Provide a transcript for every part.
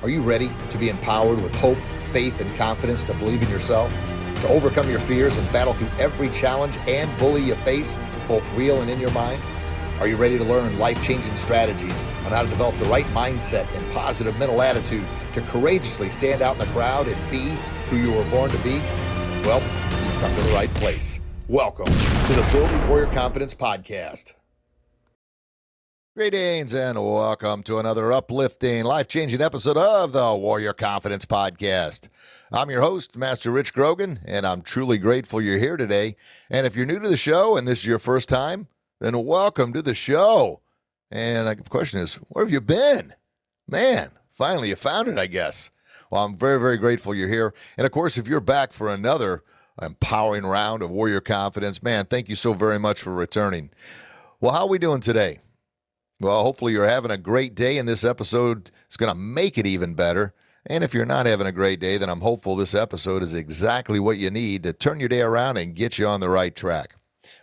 Are you ready to be empowered with hope, faith, and confidence to believe in yourself, to overcome your fears and battle through every challenge and bully you face, both real and in your mind? Are you ready to learn life-changing strategies on how to develop the right mindset and positive mental attitude to courageously stand out in the crowd and be who you were born to be? Well, you've come to the right place. Welcome to the Building Warrior Confidence Podcast. Greetings and welcome to another uplifting, life-changing episode of the Warrior Confidence Podcast. I'm your host, Master Rich Grogan, and I'm truly grateful you're here today. And if you're new to the show and this is your first time, then welcome to the show. And the question is, where have you been? Man, finally you found it, I guess. Well, I'm very, very grateful you're here. And of course, if you're back for another empowering round of Warrior Confidence, man, thank you so very much for returning. Well, how are we doing today? Well, hopefully you're having a great day, and this episode is going to make it even better. And if you're not having a great day, then I'm hopeful this episode is exactly what you need to turn your day around and get you on the right track.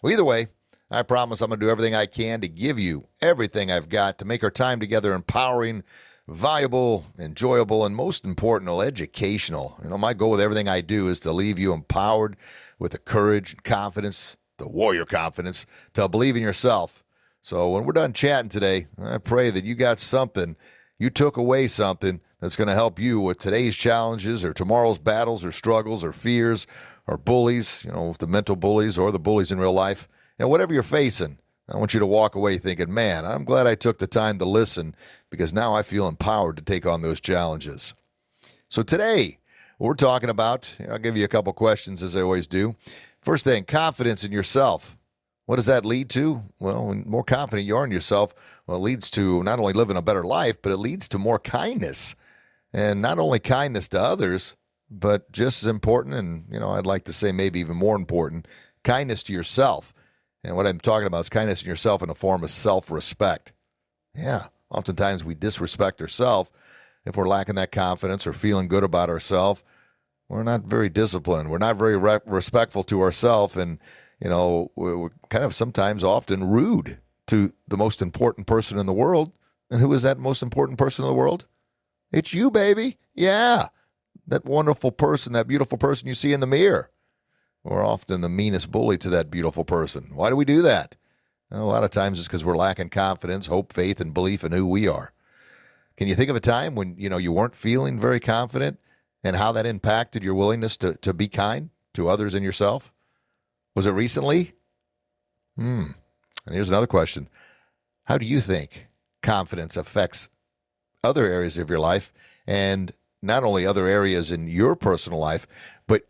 Well, either way, I promise I'm going to do everything I can to give you everything I've got to make our time together empowering, valuable, enjoyable, and most important, educational. My goal with everything I do is to leave you empowered with the courage and confidence, the warrior confidence, to believe in yourself. So when we're done chatting today, I pray that you got something, you took away something that's going to help you with today's challenges or tomorrow's battles or struggles or fears or bullies, the mental bullies or the bullies in real life. Whatever you're facing, I want you to walk away thinking, man, I'm glad I took the time to listen because now I feel empowered to take on those challenges. So today, what we're talking about, I'll give you a couple questions as I always do. First thing, confidence in yourself. What does that lead to? Well, when more confident you are in yourself, well, it leads to not only living a better life, but it leads to more kindness. And not only kindness to others, but just as important, and, I'd like to say maybe even more important, kindness to yourself. And what I'm talking about is kindness in yourself in a form of self-respect. Yeah, oftentimes we disrespect ourselves if we're lacking that confidence or feeling good about ourselves. We're not very disciplined. We're not very respectful to ourselves, and we're kind of sometimes often rude to the most important person in the world. And who is that most important person in the world? It's you, baby. Yeah, that wonderful person, that beautiful person you see in the mirror. We're often the meanest bully to that beautiful person. Why do we do that? Well, a lot of times it's because we're lacking confidence, hope, faith, and belief in who we are. Can you think of a time when, you weren't feeling very confident and how that impacted your willingness to be kind to others and yourself? Was it recently? And here's another question. How do you think confidence affects other areas of your life, and not only other areas in your personal life, but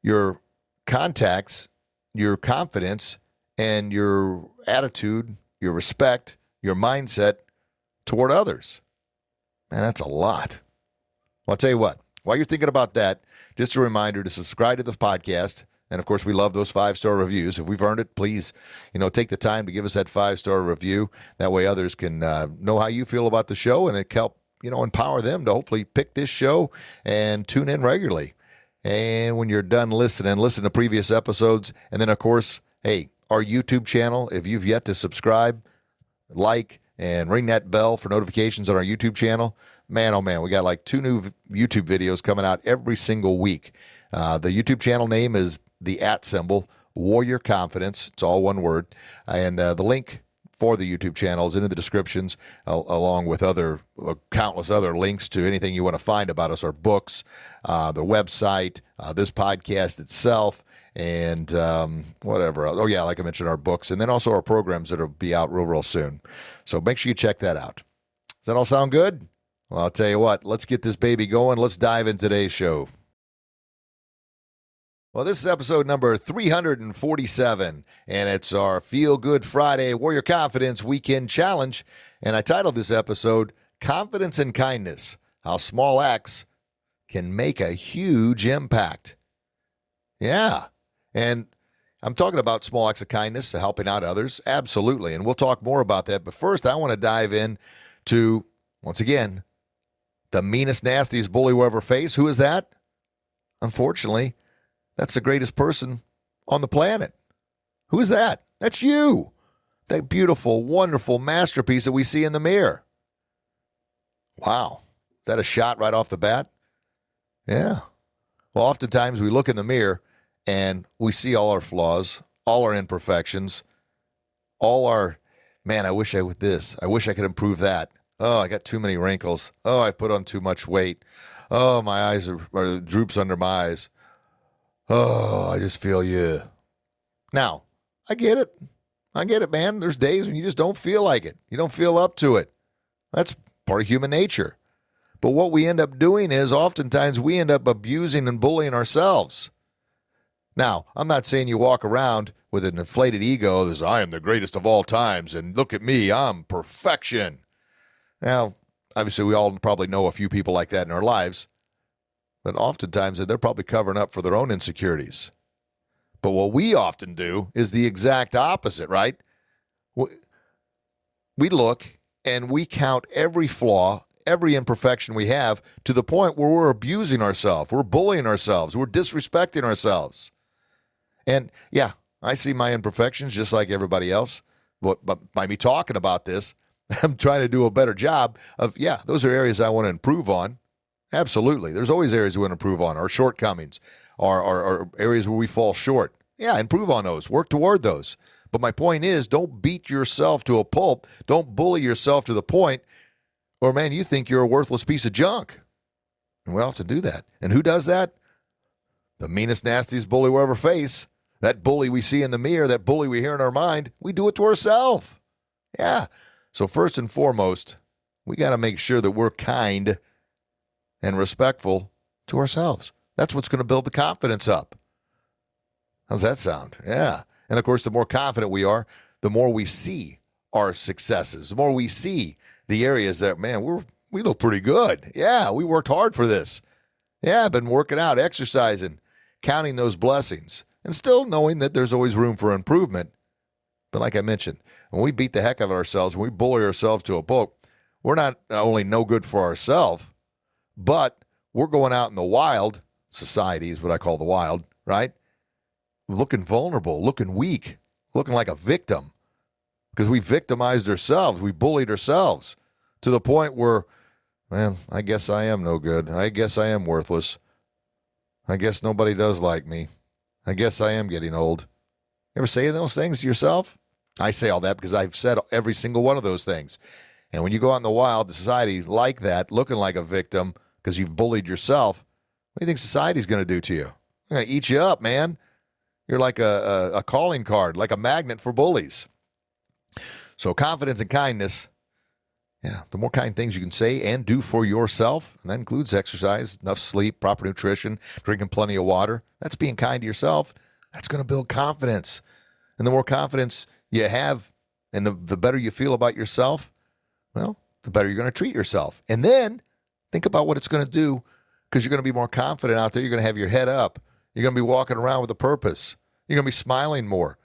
your contacts, your confidence, and your attitude, your respect, your mindset toward others? Man, that's a lot. Well, I'll tell you what, while you're thinking about that, just a reminder to subscribe to the podcast. And, of course, we love those 5-star reviews. If we've earned it, please, take the time to give us that 5-star review. That way others can know how you feel about the show, and it can help, empower them to hopefully pick this show and tune in regularly. And when you're done listening, listen to previous episodes. And then, of course, hey, our YouTube channel, if you've yet to subscribe, like, and ring that bell for notifications on our YouTube channel, man, oh man, we got like 2 new YouTube videos coming out every single week. The YouTube channel name is the @ Warrior Confidence. It's all one word. And the link for the YouTube channel is in the descriptions, along with countless other links to anything you want to find about us, our books, the website, this podcast itself, and whatever else. Oh, yeah, like I mentioned, our books, and then also our programs that will be out real soon. So make sure you check that out. Does that all sound good? Well, I'll tell you what, let's get this baby going. Let's dive into today's show. Well, this is episode number 347, and it's our Feel Good Friday Warrior Confidence Weekend Challenge. And I titled this episode, Confidence and Kindness, How Small Acts Can Make a Huge Impact. Yeah, and I'm talking about small acts of kindness, helping out others, absolutely, and we'll talk more about that. But first, I want to dive in to, once again, the meanest, nastiest bully we'll ever face. Who is that? Unfortunately, that's the greatest person on the planet. Who is that? That's you. That beautiful, wonderful masterpiece that we see in the mirror. Wow. that a shot right off the bat? Yeah. Well, oftentimes we look in the mirror and we see all our flaws, all our imperfections, all our, man, I wish I would this. I wish I could improve that. Oh, I got too many wrinkles. Oh, I put on too much weight. Oh, my eyes are droops under my eyes. Oh, I just feel you. Now, I get it. I get it, man. There's days when you just don't feel like it. You don't feel up to it. That's part of human nature. But what we end up doing is oftentimes we end up abusing and bullying ourselves. Now, I'm not saying you walk around with an inflated ego that says, I am the greatest of all times, and look at me, I'm perfection. Now, obviously, we all probably know a few people like that in our lives, but oftentimes they're probably covering up for their own insecurities. But what we often do is the exact opposite, right? We look and we count every flaw, every imperfection we have to the point where we're abusing ourselves, we're bullying ourselves, we're disrespecting ourselves. And yeah, I see my imperfections just like everybody else. But by me talking about this, I'm trying to do a better job of, yeah, those are areas I want to improve on. Absolutely. There's always areas we want to improve on, our shortcomings, our areas where we fall short. Yeah, improve on those, work toward those. But my point is, don't beat yourself to a pulp. Don't bully yourself to the point where, man, you think you're a worthless piece of junk. And we often do that. And who does that? The meanest, nastiest bully we'll ever face. That bully we see in the mirror, that bully we hear in our mind, we do it to ourselves. Yeah. So first and foremost, we got to make sure that we're kind and respectful to ourselves. That's what's going to build the confidence up. How's that sound? Yeah. And of course, the more confident we are, the more we see our successes, the more we see the areas that, man, we look pretty good. Yeah, we worked hard for this. Yeah, I've been working out, exercising, counting those blessings, and still knowing that there's always room for improvement. But like I mentioned, when we beat the heck out of ourselves, when we bully ourselves to a pulp, we're not only no good for ourselves, but we're going out in the wild, society is what I call the wild, right? Looking vulnerable, looking weak, looking like a victim because we victimized ourselves. We bullied ourselves to the point where, man, I guess I am no good. I guess I am worthless. I guess nobody does like me. I guess I am getting old. You ever say those things to yourself? I say all that because I've said every single one of those things. And when you go out in the wild, the society like that, looking like a victim because you've bullied yourself, what do you think society's going to do to you? They're going to eat you up, man. You're like a calling card, like a magnet for bullies. So confidence and kindness, yeah, the more kind things you can say and do for yourself, and that includes exercise, enough sleep, proper nutrition, drinking plenty of water, that's being kind to yourself. That's going to build confidence. And the more confidence you have and the better you feel about yourself, well, the better you're going to treat yourself. And then think about what it's going to do because you're going to be more confident out there. You're going to have your head up. You're going to be walking around with a purpose. You're going to be smiling more.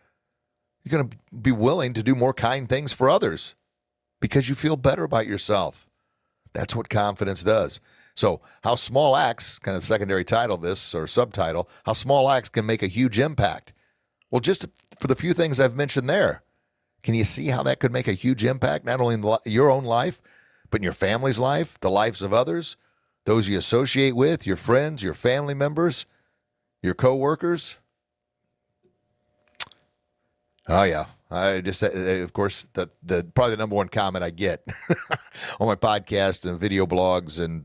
You're going to be willing to do more kind things for others because you feel better about yourself. That's what confidence does. So how small acts, kind of secondary title this or subtitle, how small acts can make a huge impact. Well, just for the few things I've mentioned there, can you see how that could make a huge impact, not only in your own life, but in your family's life, the lives of others, those you associate with, your friends, your family members, your coworkers? Oh, yeah. I just, of course, the probably the number one comment I get on my podcast and video blogs and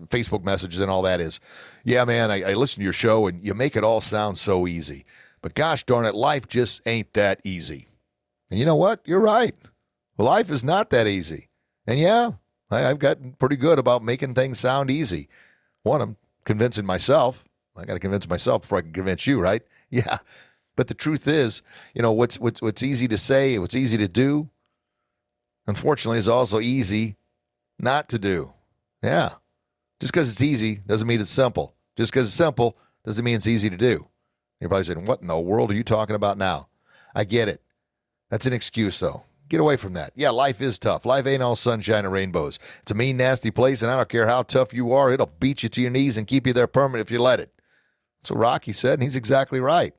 Facebook messages and all that is, yeah, man, I listen to your show and you make it all sound so easy. But gosh darn it, life just ain't that easy. And you know what? You're right. Life is not that easy. And yeah, I've gotten pretty good about making things sound easy. One, I'm convincing myself. I got to convince myself before I can convince you, right? Yeah. But the truth is, you know, what's easy to say, what's easy to do, unfortunately, is also easy not to do. Yeah. Just because it's easy doesn't mean it's simple. Just because it's simple doesn't mean it's easy to do. You're probably saying, what in the world are you talking about now? I get it. That's an excuse, though. Get away from that. Yeah, life is tough. Life ain't all sunshine and rainbows. It's a mean, nasty place, and I don't care how tough you are, it'll beat you to your knees and keep you there permanent if you let it. That's what Rocky said, and he's exactly right.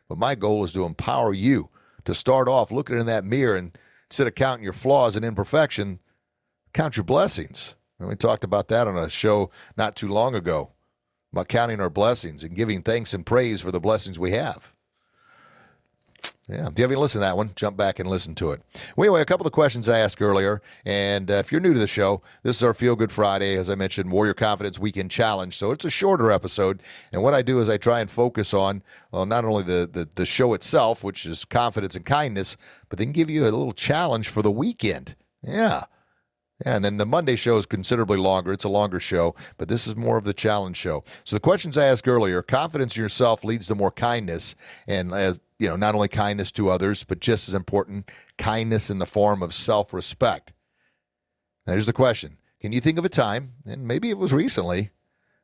But my goal is to empower you to start off looking in that mirror and instead of counting your flaws and imperfection, count your blessings. And we talked about that on a show not too long ago, about counting our blessings and giving thanks and praise for the blessings we have. Yeah. If you haven't listened to that one, jump back and listen to it. Well, anyway, a couple of questions I asked earlier. And if you're new to the show, this is our Feel Good Friday, as I mentioned, Warrior Confidence Weekend Challenge. So it's a shorter episode. And what I do is I try and focus on, well, not only the show itself, which is confidence and kindness, but then give you a little challenge for the weekend. Yeah. And then the Monday show is considerably longer. It's a longer show, but this is more of the challenge show. So the questions I asked earlier, confidence in yourself leads to more kindness. And as you know, not only kindness to others, but just as important, kindness in the form of self-respect. Now, here's the question. Can you think of a time, and maybe it was recently,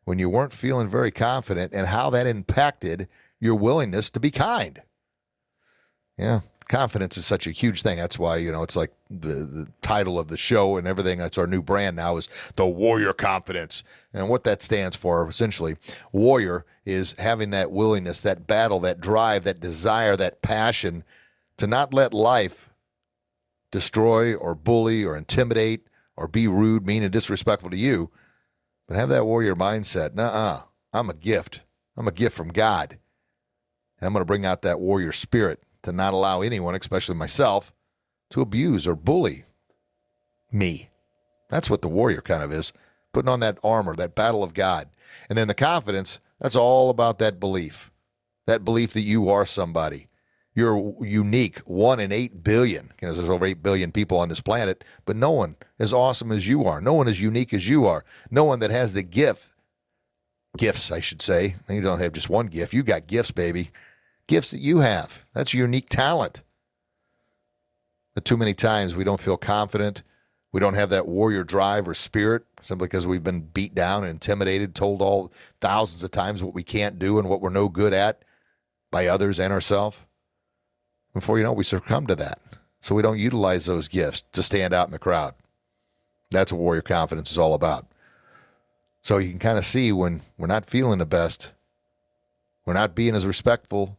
when you weren't feeling very confident and how that impacted your willingness to be kind? Yeah. Confidence is such a huge thing. That's why, it's like the title of the show and everything. That's our new brand now is the Warrior Confidence. And what that stands for, essentially, warrior is having that willingness, that battle, that drive, that desire, that passion to not let life destroy or bully or intimidate or be rude, mean, and disrespectful to you, but have that warrior mindset. Nuh-uh. I'm a gift. I'm a gift from God. And I'm going to bring out that warrior spirit to not allow anyone, especially myself, to abuse or bully me. That's what the warrior kind of is, putting on that armor, that battle of God. And then the confidence, that's all about that belief that you are somebody. You're unique, 1 in 8 billion, because there's over 8 billion people on this planet, but no one as awesome as you are. No one as unique as you are. No one that has the gifts, I should say. You don't have just one gift. You got gifts, baby. Gifts that you have. That's your unique talent. But too many times we don't feel confident. We don't have that warrior drive or spirit simply because we've been beat down and intimidated, told all thousands of times what we can't do and what we're no good at by others and ourselves. Before you know it, we succumb to that. So we don't utilize those gifts to stand out in the crowd. That's what warrior confidence is all about. So you can kind of see when we're not feeling the best, we're not being as respectful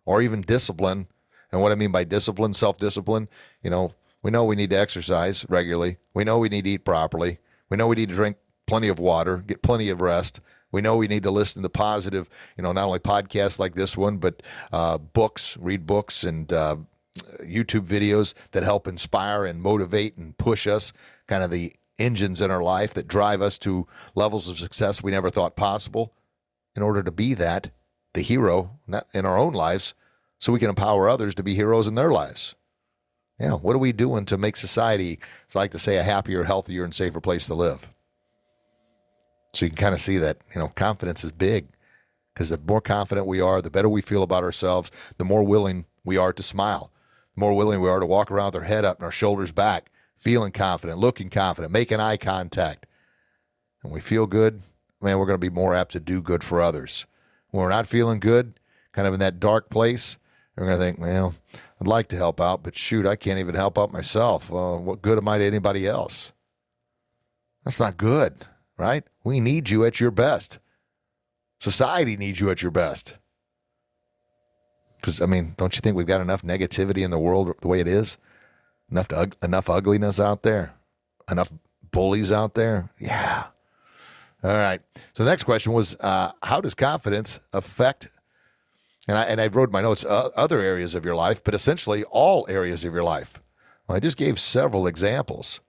or even discipline. And what I mean by discipline, self-discipline, we know we need to exercise regularly. We know we need to eat properly. We know we need to drink plenty of water, get plenty of rest. We know we need to listen to positive, not only podcasts like this one, but books, read books and YouTube videos that help inspire and motivate and push us, kind of the engines in our life that drive us to levels of success we never thought possible in order to be that, the hero not in our own lives, so we can empower others to be heroes in their lives. Yeah, what are we doing to make society, as I like to say, a happier, healthier, and safer place to live? So you can kind of see that, confidence is big, because the more confident we are, the better we feel about ourselves, the more willing we are to smile, the more willing we are to walk around with our head up and our shoulders back, feeling confident, looking confident, making eye contact. And we feel good, man, we're going to be more apt to do good for others. When we're not feeling good, kind of in that dark place, we're going to think, well, I'd like to help out, but shoot, I can't even help out myself. What good am I to anybody else? That's not good, right? We need you at your best. Society needs you at your best. Because, don't you think we've got enough negativity in the world the way it is? Enough ugliness out there? Enough bullies out there? Yeah. All right. So the next question was, how does confidence affect, and I wrote in my notes, other areas of your life, but essentially all areas of your life. Well, I just gave several examples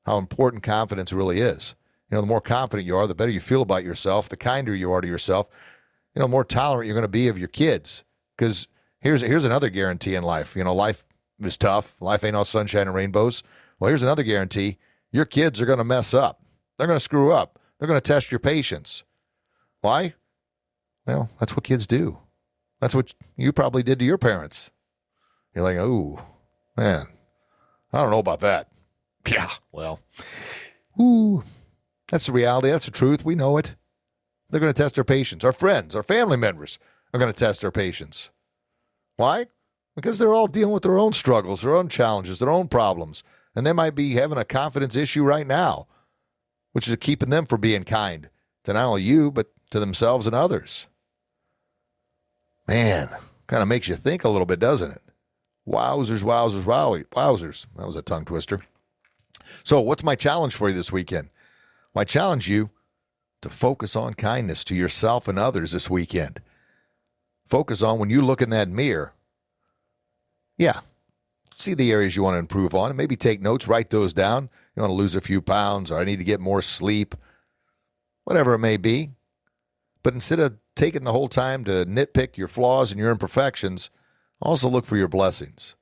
how important confidence really is. The more confident you are, the better you feel about yourself, the kinder you are to yourself, the more tolerant you're going to be of your kids. Because here's another guarantee in life. Life is tough. Life ain't all sunshine and rainbows. Well, here's another guarantee. Your kids are going to mess up. They're going to screw up. They're going to test your patience. Why? Well, that's what kids do. That's what you probably did to your parents. You're like, oh, man, I don't know about that. Yeah, well, that's the reality. That's the truth. We know it. They're going to test our patience. Our friends, our family members are going to test our patience. Why? Because they're all dealing with their own struggles, their own challenges, their own problems. And they might be having a confidence issue right now, which is keeping them from being kind to not only you, but to themselves and others. Man, kind of makes you think a little bit, doesn't it? Wowzers, wowzers, wowzers. That was a tongue twister. So what's my challenge for you this weekend? I challenge you to focus on kindness to yourself and others this weekend. Focus on when you look in that mirror. Yeah, see the areas you want to improve on and maybe take notes, write those down. You want to lose a few pounds, or I need to get more sleep, whatever it may be. But instead of taking the whole time to nitpick your flaws and your imperfections, also look for your blessings.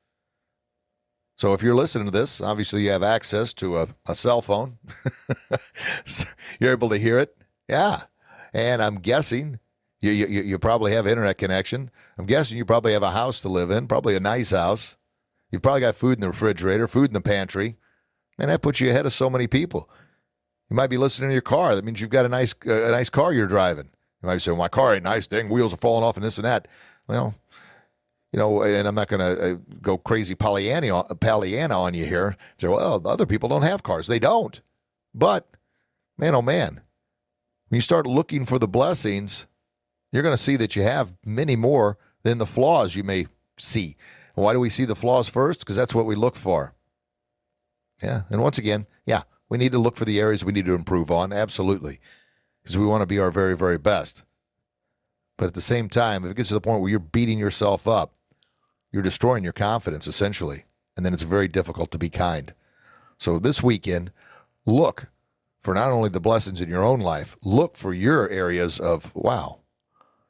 So if you're listening to this, obviously you have access to a cell phone. So you're able to hear it. Yeah. And I'm guessing you probably have internet connection. I'm guessing you probably have a house to live in, probably a nice house. You've probably got food in the refrigerator, food in the pantry. And that puts you ahead of so many people. You might be listening to your car. That means you've got a nice car you're driving. You might say, well, my car ain't nice. Dang, wheels are falling off and this and that. Well, and I'm not going to go crazy Pollyanna on you here. Say, well, other people don't have cars. They don't. But, man, oh, man, when you start looking for the blessings, you're going to see that you have many more than the flaws you may see. Why do we see the flaws first? Because that's what we look for. Yeah, and once again, yeah, we need to look for the areas we need to improve on, absolutely, because we want to be our very, very best. But at the same time, if it gets to the point where you're beating yourself up, you're destroying your confidence, essentially, and then it's very difficult to be kind. So this weekend, look for not only the blessings in your own life, look for your areas of, wow,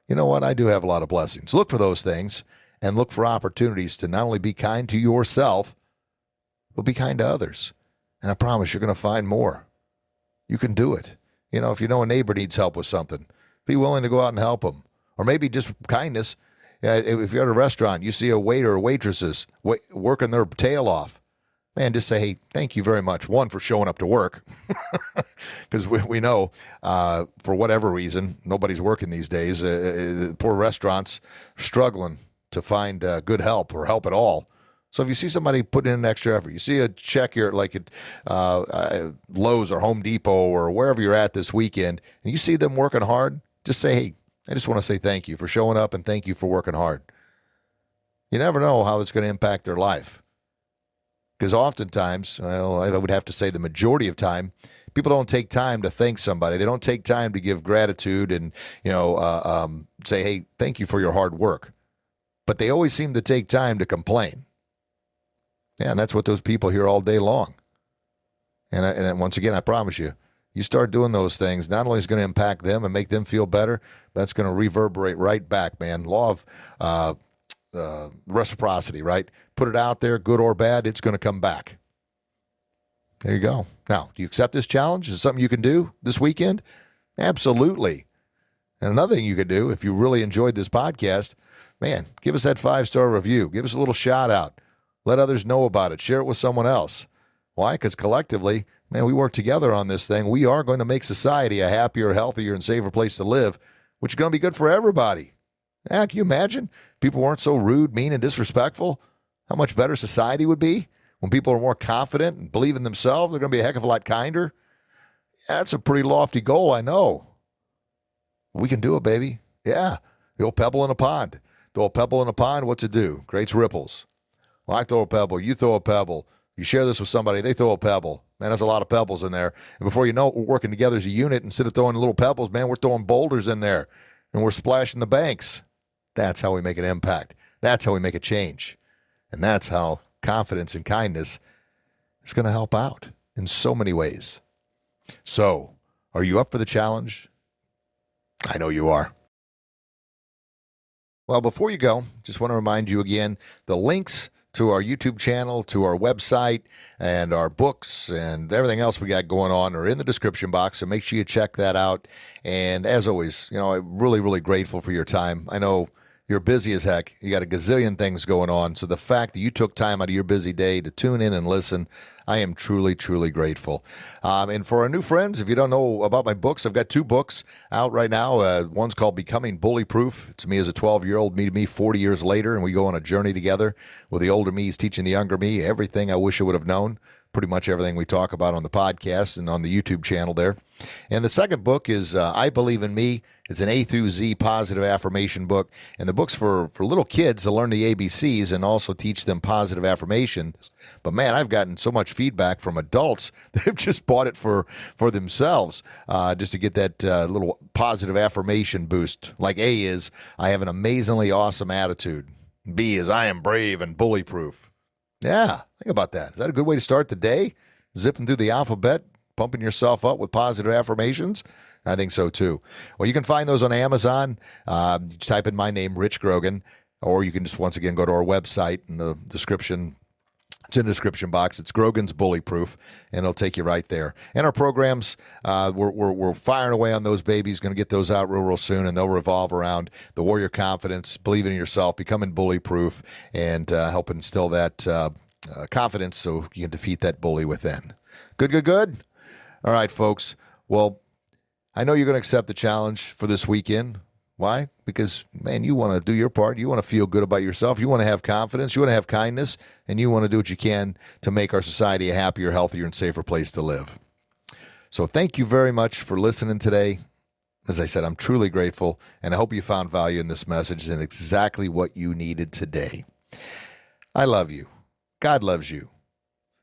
you know what, I do have a lot of blessings. Look for those things and look for opportunities to not only be kind to yourself, but be kind to others. And I promise you're going to find more. You can do it. If you know a neighbor needs help with something, be willing to go out and help them. Or maybe just kindness. If you're at a restaurant, you see a waiter or waitresses working their tail off. Man, just say, hey, thank you very much. One, for showing up to work. Because we know, for whatever reason, nobody's working these days. Poor restaurants struggling to find good help or help at all. So if you see somebody putting in an extra effort, you see a check here like at Lowe's or Home Depot or wherever you're at this weekend, and you see them working hard, just say, hey, I just want to say thank you for showing up and thank you for working hard. You never know how it's going to impact their life. Because oftentimes, well, I would have to say the majority of time, people don't take time to thank somebody. They don't take time to give gratitude and, say, hey, thank you for your hard work. But they always seem to take time to complain. Yeah, and that's what those people hear all day long. And once again, I promise you, you start doing those things, not only is it going to impact them and make them feel better, that's going to reverberate right back, man. Law of reciprocity, right? Put it out there, good or bad, it's going to come back. There you go. Now, do you accept this challenge? Is it something you can do this weekend? Absolutely. And another thing you could do, if you really enjoyed this podcast, man, give us that 5-star review. Give us a little shout out. Let others know about it. Share it with someone else. Why? Because collectively, man, we work together on this thing. We are going to make society a happier, healthier, and safer place to live, which is going to be good for everybody. Yeah, can you imagine? People weren't so rude, mean, and disrespectful. How much better society would be when people are more confident and believe in themselves. They're going to be a heck of a lot kinder. Yeah, that's a pretty lofty goal, I know. We can do it, baby. Yeah, the old pebble in a pond. The old pebble in a pond, what's it do? Creates ripples. Well, I throw a pebble, you throw a pebble. You share this with somebody, they throw a pebble. Man, there's a lot of pebbles in there. And before you know it, we're working together as a unit. Instead of throwing little pebbles, man, we're throwing boulders in there. And we're splashing the banks. That's how we make an impact. That's how we make a change. And that's how confidence and kindness is going to help out in so many ways. So, are you up for the challenge? I know you are. Well, before you go, just want to remind you again, the links to our YouTube channel, to our website, and our books, and everything else we got going on are in the description box, so make sure you check that out. And as always, I'm really, really grateful for your time. I know you're busy as heck. You got a gazillion things going on, so the fact that you took time out of your busy day to tune in and listen, I am truly, truly grateful. And for our new friends, if you don't know about my books, I've got 2 books out right now. One's called Becoming BullyProof. It's me as a 12-year-old, me 40 years later, and we go on a journey together with the older me's teaching the younger me everything I wish I would have known. pretty much everything we talk about on the podcast and on the YouTube channel there. And the second book is I Believe in Me. It's an A through Z positive affirmation book. And the book's for little kids to learn the ABCs and also teach them positive affirmations. But man, I've gotten so much feedback from adults that have just bought it for themselves just to get that little positive affirmation boost. Like A is, I have an amazingly awesome attitude. B is, I am brave and bully-proof. Yeah, think about that. Is that a good way to start the day? Zipping through the alphabet, pumping yourself up with positive affirmations? I think so too. Well, you can find those on Amazon. You just type in my name, Rich Grogan, or you can just once again go to our website in the description. It's in the description box. It's Grogan's BullyProof, and it'll take you right there. And our programs, we're firing away on those babies. Going to get those out real soon, and they'll revolve around the warrior confidence, believing in yourself, becoming bully-proof, and help instill that confidence so you can defeat that bully within. Good. All right, folks. Well, I know you're going to accept the challenge for this weekend. Why? Because, man, you want to do your part. You want to feel good about yourself. You want to have confidence. You want to have kindness. And you want to do what you can to make our society a happier, healthier, and safer place to live. So thank you very much for listening today. As I said, I'm truly grateful, and I hope you found value in this message and exactly what you needed today. I love you. God loves you.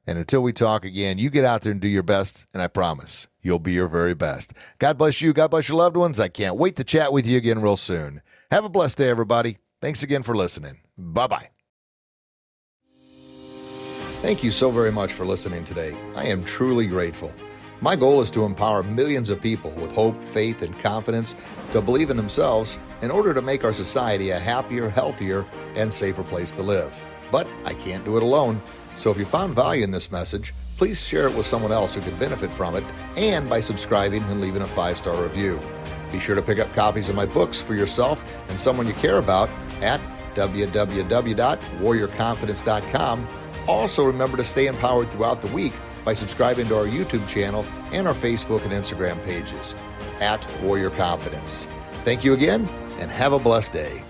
And until we talk again, you get out there and do your best, and I promise you'll be your very best. God bless you. God bless your loved ones. I can't wait to chat with you again real soon. Have a blessed day, everybody. Thanks again for listening. Bye-bye. Thank you so very much for listening today. I am truly grateful. My goal is to empower millions of people with hope, faith, and confidence to believe in themselves in order to make our society a happier, healthier, and safer place to live. But I can't do it alone. So if you found value in this message, please share it with someone else who could benefit from it, and by subscribing and leaving a 5-star review. Be sure to pick up copies of my books for yourself and someone you care about at www.warriorconfidence.com. Also, remember to stay empowered throughout the week by subscribing to our YouTube channel and our Facebook and Instagram pages at Warrior Confidence. Thank you again, and have a blessed day.